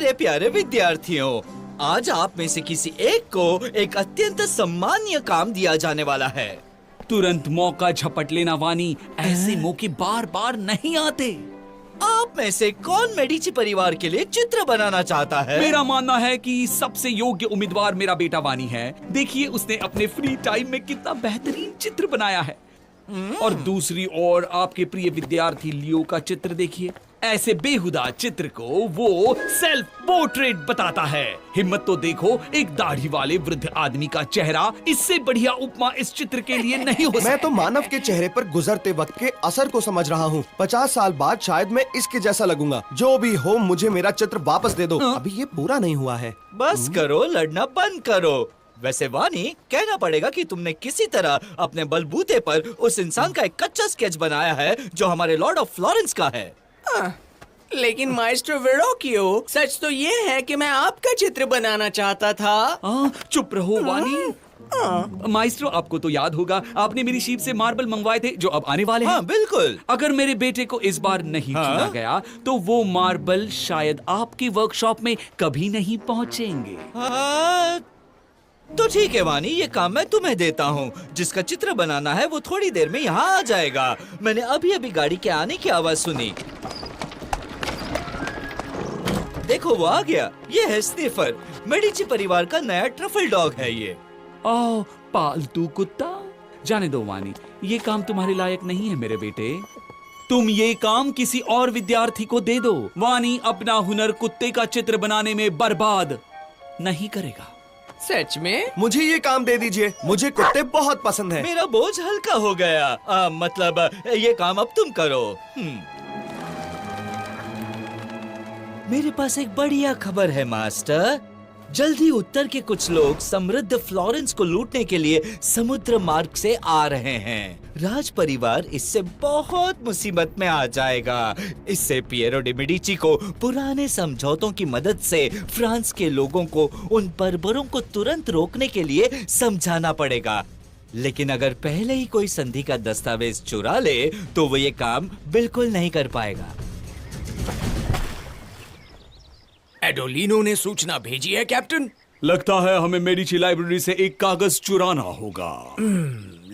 मेरे प्यारे विद्यार्थियों, आज आप में से किसी एक को एक अत्यंत सम्मानीय काम दिया जाने वाला है। तुरंत मौका झपट लेना वानी, ऐसे मौके बार बार नहीं आते। आप में से कौन मेडिची परिवार के लिए चित्र बनाना चाहता है? मेरा मानना है कि सबसे योग्य उम्मीदवार मेरा बेटा वानी है। देखिए उसने अपने फ्री टाइम में कितना बेहतरीन चित्र बनाया है। और दूसरी ओर आपके प्रिय विद्यार्थी लियो का चित्र देखिए। ऐसे बेहुदा चित्र को वो सेल्फ पोर्ट्रेट बताता है। हिम्मत तो देखो, एक दाढ़ी वाले वृद्ध आदमी का चेहरा। इससे बढ़िया उपमा इस चित्र के लिए नहीं हो सकती। मैं तो मानव के चेहरे पर गुजरते वक्त के असर को समझ रहा हूँ। 50 साल बाद शायद मैं इसके जैसा लगूंगा। जो भी हो, मुझे मेरा चित्र वापस दे दो। अभी ये पूरा नहीं हुआ है। बस करो, लड़ना बंद करो। वैसे वानी, कहना पड़ेगा कि तुमने किसी तरह अपने बलबूते पर उस इंसान का एक कच्चा स्केच बनाया है जो हमारे लॉर्ड ऑफ फ्लोरेंस का है। लेकिन माइस्टर वेरोकियो, सच तो ये है कि मैं आपका चित्र बनाना चाहता था। चुप रहो वानी। माइस्ट्रो, आपको तो याद होगा, आपने मेरी शीप से मार्बल मंगवाए थे जो अब आने वाले हैं। हाँ, बिल्कुल। अगर मेरे बेटे को इस बार नहीं चुना गया तो वो मार्बल शायद आपकी वर्कशॉप में कभी नहीं पहुंचेंगे। तो ठीक है वानी, ये काम मैं तुम्हें देता हूँ। जिसका चित्र बनाना है वो थोड़ी देर में यहाँ आ जाएगा। मैंने अभी अभी गाड़ी के आने की आवाज सुनी। देखो वो आ गया। ये है स्निफर, मेडिची परिवार का नया ट्रफल डॉग है ये। ओह, पालतू कुत्ता। जाने दो वानी, ये काम तुम्हारे लायक नहीं है मेरे बेटे। तुम ये काम किसी और विद्यार्थी को दे दो। वानी अपना हुनर कुत्ते का चित्र बनाने में बर्बाद नहीं करेगा। सच में? मुझे ये काम दे दीजिए, मुझे कुत्ते बहुत पसंद हैं। मेरा बोझ हल्का हो गया। मतलब ये काम अब तुम करो। मेरे पास एक बढ़िया खबर है मास्टर। जल्दी उत्तर के कुछ लोग समृद्ध फ्लोरेंस को लूटने के लिए समुद्र मार्ग से आ रहे हैं। राज परिवार इससे बहुत मुसीबत में आ जाएगा। इससे पिएरो डी मेडिची को पुराने समझौतों की मदद से फ्रांस के लोगों को उन बर्बरों को तुरंत रोकने के लिए समझाना पड़ेगा। लेकिन अगर पहले ही कोई संधि का दस्तावेज चुरा ले तो वो ये काम बिल्कुल नहीं कर पाएगा। एडोलिनो ने सूचना भेजी है कैप्टन। लगता है हमें मेडिची लाइब्रेरी से एक कागज चुराना होगा।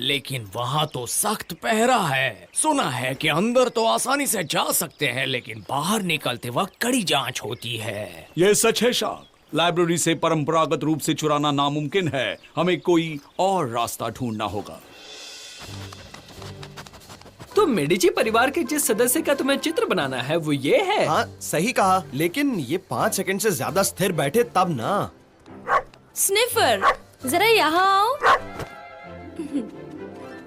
लेकिन वहाँ तो सख्त पहरा है। सुना है कि अंदर तो आसानी से जा सकते हैं, लेकिन बाहर निकलते वक्त कड़ी जांच होती है। यह सच है शाह। लाइब्रेरी से परंपरागत रूप से चुराना नामुमकिन है। हमें कोई और रास्ता ढूंढना होगा। तो मेडिची परिवार के जिस सदस्य का तुम्हें चित्र बनाना है वो ये है। हाँ, सही कहा। लेकिन ये 5 सेकंड से ज्यादा स्थिर बैठे तब ना। स्निफर, जरा यहाँ आओ।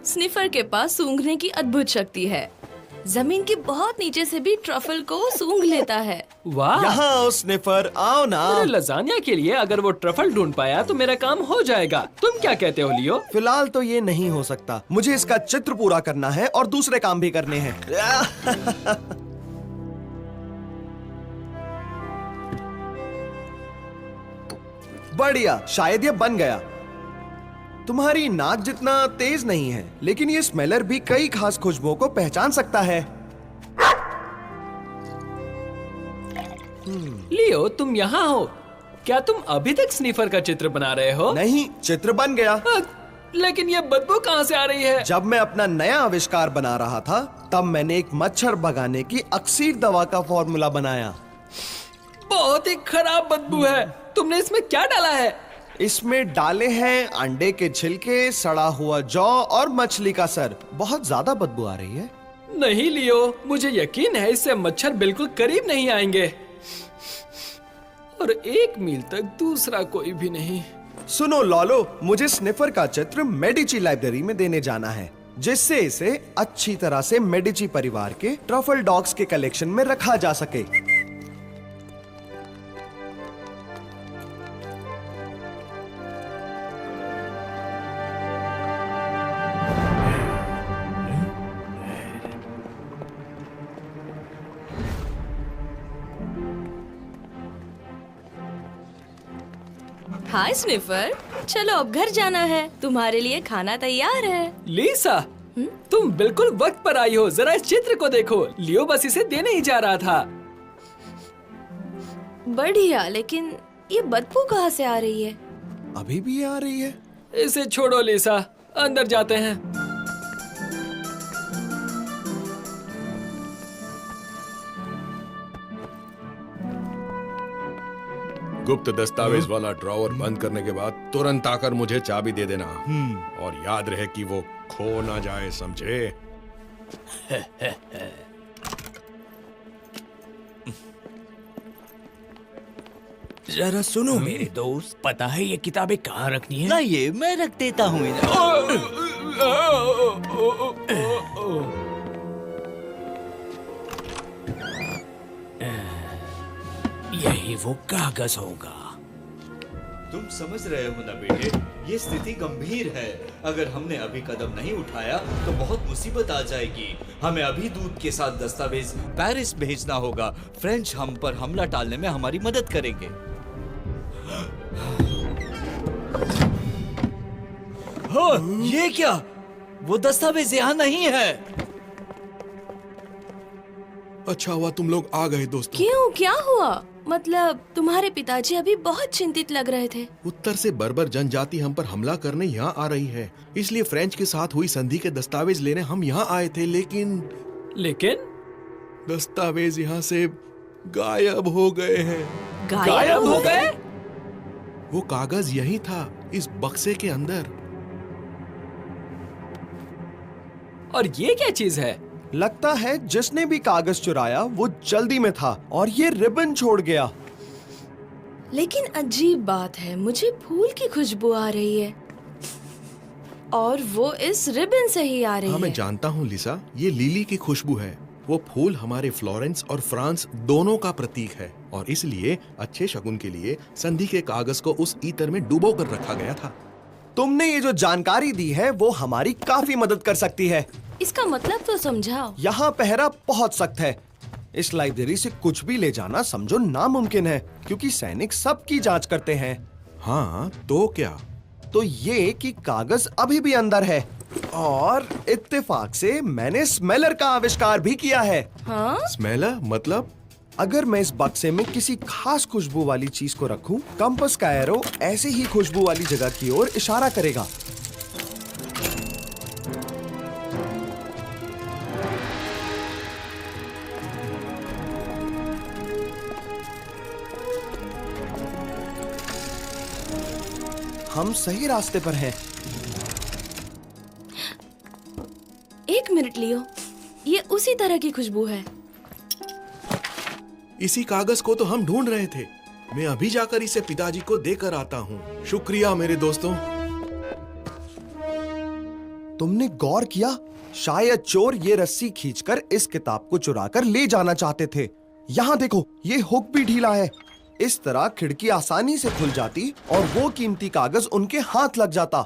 स्निफर के पास सूंघने की अद्भुत शक्ति है। जमीन के बहुत नीचे से भी ट्रफल को सूंघ लेता है। वाह! यहाँ आओ स्निफर, आओ ना। मेरे लजानिया के लिए अगर वो ट्रफल ढूंढ पाया तो मेरा काम हो जाएगा। तुम क्या कहते हो लियो? फिलहाल तो ये नहीं हो सकता। मुझे इसका चित्र पूरा करना है और दूसरे काम भी करने हैं। बढ़िया, शायद ये बन गया। तुम्हारी नाक जितना तेज नहीं है, लेकिन ये स्मेलर भी कई खास खुशबुओं को पहचान सकता है। लियो, तुम यहाँ हो। क्या तुम अभी तक स्निफर का चित्र बना रहे हो? नहीं, चित्र बन गया। लेकिन ये बदबू कहाँ से आ रही है? जब मैं अपना नया आविष्कार बना रहा था, तब मैंने एक मच्छर भगाने की अक्सीर दवा का फॉर्मूला बनाया। बहुत ही खराब बदबू है। तुमने इसमें क्या डाला है? इसमें डाले हैं अंडे के छिलके, सड़ा हुआ जौ और मछली का सर। बहुत ज्यादा बदबू आ रही है। नहीं लियो, मुझे यकीन है इससे मच्छर बिल्कुल करीब नहीं आएंगे। और 1 मील तक दूसरा कोई भी नहीं। सुनो लॉलो, मुझे स्निफर का चित्र मेडिची लाइब्रेरी में देने जाना है, जिससे इसे अच्छी तरह से मेडिची परिवार के ट्रफल डॉग्स के कलेक्शन में रखा जा सके। हाय स्निफर, चलो अब घर जाना है। तुम्हारे लिए खाना तैयार है। लीसा, तुम बिल्कुल वक्त पर आई हो। जरा इस चित्र को देखो। लियो बस इसे देने ही जा रहा था। बढ़िया, लेकिन ये बदबू कहाँ से आ रही है? अभी भी ये आ रही है। इसे छोड़ो लिसा, अंदर जाते हैं। गुप्त दस्तावेज वाला ड्रॉवर बंद करने के बाद तुरंत आकर मुझे चाबी दे देना। और याद रहे कि वो खो ना जाए, समझे? जरा सुनो मेरे दोस्त, पता है ये किताबें कहाँ रखनी है? लाइए, मैं रख देता हूँ इन्हें। यही वो कागज होगा। तुम समझ रहे हो ना बेटे, ये स्थिति गंभीर है। अगर हमने अभी कदम नहीं उठाया तो बहुत मुसीबत आ जाएगी। हमें अभी दूत के साथ दस्तावेज पेरिस भेजना होगा। फ्रेंच हम पर हमला टालने में हमारी मदद करेंगे। हाँ, ये क्या? वो दस्तावेज यहाँ नहीं है। अच्छा हुआ तुम लोग आ गए दोस्तों। क्यों, क्या हुआ? मतलब तुम्हारे पिताजी अभी बहुत चिंतित लग रहे थे। उत्तर से बर्बर जनजाति हम पर हमला करने यहाँ आ रही है, इसलिए फ्रेंच के साथ हुई संधि के दस्तावेज लेने हम यहाँ आए थे, लेकिन दस्तावेज यहाँ से गायब हो गए हैं। गायब हो गए? वो कागज यही था, इस बक्से के अंदर। और ये क्या चीज है? लगता है जिसने भी कागज चुराया वो जल्दी में था और ये रिबन छोड़ गया। लेकिन अजीब बात है, मुझे फूल की खुशबू आ रही है और वो इस रिबन से ही आ रही हाँ, है। मैं जानता हूँ लिसा, ये लिली की खुशबू है। वो फूल हमारे फ्लोरेंस और फ्रांस दोनों का प्रतीक है और इसलिए अच्छे शगुन के लिए संधि के कागज को उस ईतर में डुबो कर रखा गया था। तुमने ये जो जानकारी दी है वो हमारी काफी मदद कर सकती है। इसका मतलब तो समझाओ। यहाँ पहरा बहुत सख्त है। इस लाइब्रेरी से कुछ भी ले जाना समझो नामुमकिन है, क्योंकि सैनिक सबकी जांच करते हैं। हाँ, तो क्या? तो ये कि कागज अभी भी अंदर है और इत्तेफाक से मैंने स्मेलर का आविष्कार भी किया है। हाँ? स्मेलर मतलब? अगर मैं इस बक्से में किसी खास खुशबू वाली चीज को रखूं, कंपास का एरो ऐसे ही खुशबू वाली जगह की ओर इशारा करेगा। हम सही रास्ते पर हैं। एक मिनट लियो, ये उसी तरह की खुशबू है। इसी कागज को तो हम ढूंढ रहे थे। मैं अभी जाकर इसे पिताजी को देकर आता हूँ। शुक्रिया मेरे दोस्तों। तुमने गौर किया? शायद चोर ये रस्सी खींचकर इस किताब को चुराकर ले जाना चाहते थे। यहाँ देखो, ये हुक भी ढीला है। इस तरह खिड़की आसानी से खुल जाती और वो कीमती कागज उनके हाथ लग जाता।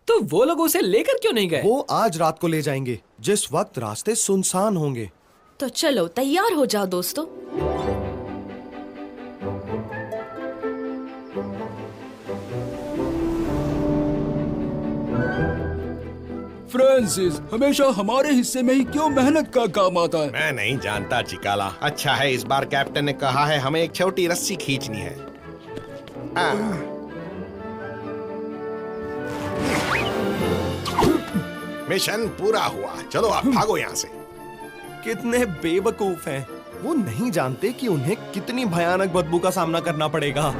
तो वो लोग उसे लेकर क्यों नहीं गए? वो आज रात को ले जाएंगे, जिस वक्त रास्ते सुनसान होंगे। तो चलो तैयार हो जाओ दोस्तों। फ्रांसिस, हमेशा हमारे हिस्से में ही क्यों मेहनत का काम आता है? मैं नहीं जानता चिकाला। अच्छा है, इस बार कैप्टन ने कहा है हमें एक छोटी रस्सी खींचनी है। मिशन पूरा हुआ। चलो आप भागो यहाँ से। कितने बेवकूफ हैं। वो नहीं जानते कि उन्हें कितनी भयानक बदबू का सामना करना पड़ेगा।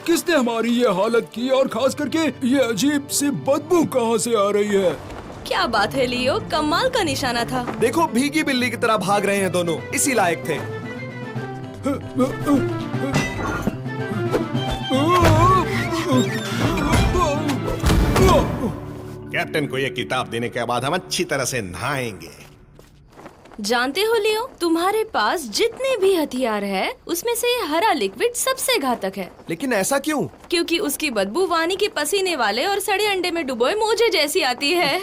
किसने हमारी ये हालत की और खास करके ये अजीब सी बदबू कहाँ से आ रही है? क्या बात है लियो, कमाल का निशाना था। देखो, भीगी बिल्ली की तरह भाग रहे हैं दोनों। इसी लायक थे। कैप्टन को ये किताब देने के बाद हम अच्छी तरह से नहाएंगे। जानते हो लियो, तुम्हारे पास जितने भी हथियार है उसमें से ये हरा लिक्विड सबसे घातक है। लेकिन ऐसा क्यों? क्योंकि उसकी बदबू वानी के पसीने वाले और सड़े अंडे में डुबोए मोजे जैसी आती है।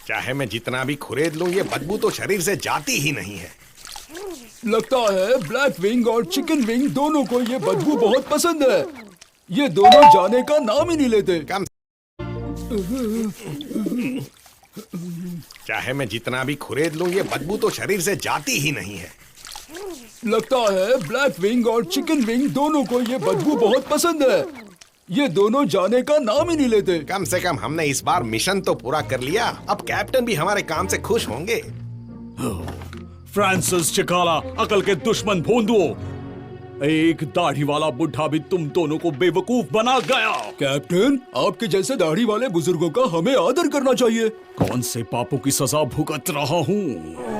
चाहे मैं जितना भी खुरेद लूं, ये बदबू तो शरीर से जाती ही नहीं है। लगता है ब्लैक विंग और चिकन विंग दोनों को ये बदबू बहुत पसंद है। ये दोनों जाने का नाम ही नहीं लेते। कम चाहे मैं जितना भी खुरेद लूं, ये बदबू तो शरीर से जाती ही नहीं है। लगता है ब्लैक विंग और चिकन विंग दोनों को ये बदबू बहुत पसंद है। ये दोनों जाने का नाम ही नहीं लेते। कम से कम हमने इस बार मिशन तो पूरा कर लिया। अब कैप्टन भी हमारे काम से खुश होंगे। फ्रांसिस चिकाला, अकल के दुश्मन भोंदुओ, एक दाढ़ी वाला बुढ़ा भी तुम दोनों को बेवकूफ बना गया। कैप्टन, आपके जैसे दाढ़ी वाले बुजुर्गों का हमें आदर करना चाहिए। कौन से पापों की सजा भुगत रहा हूँ।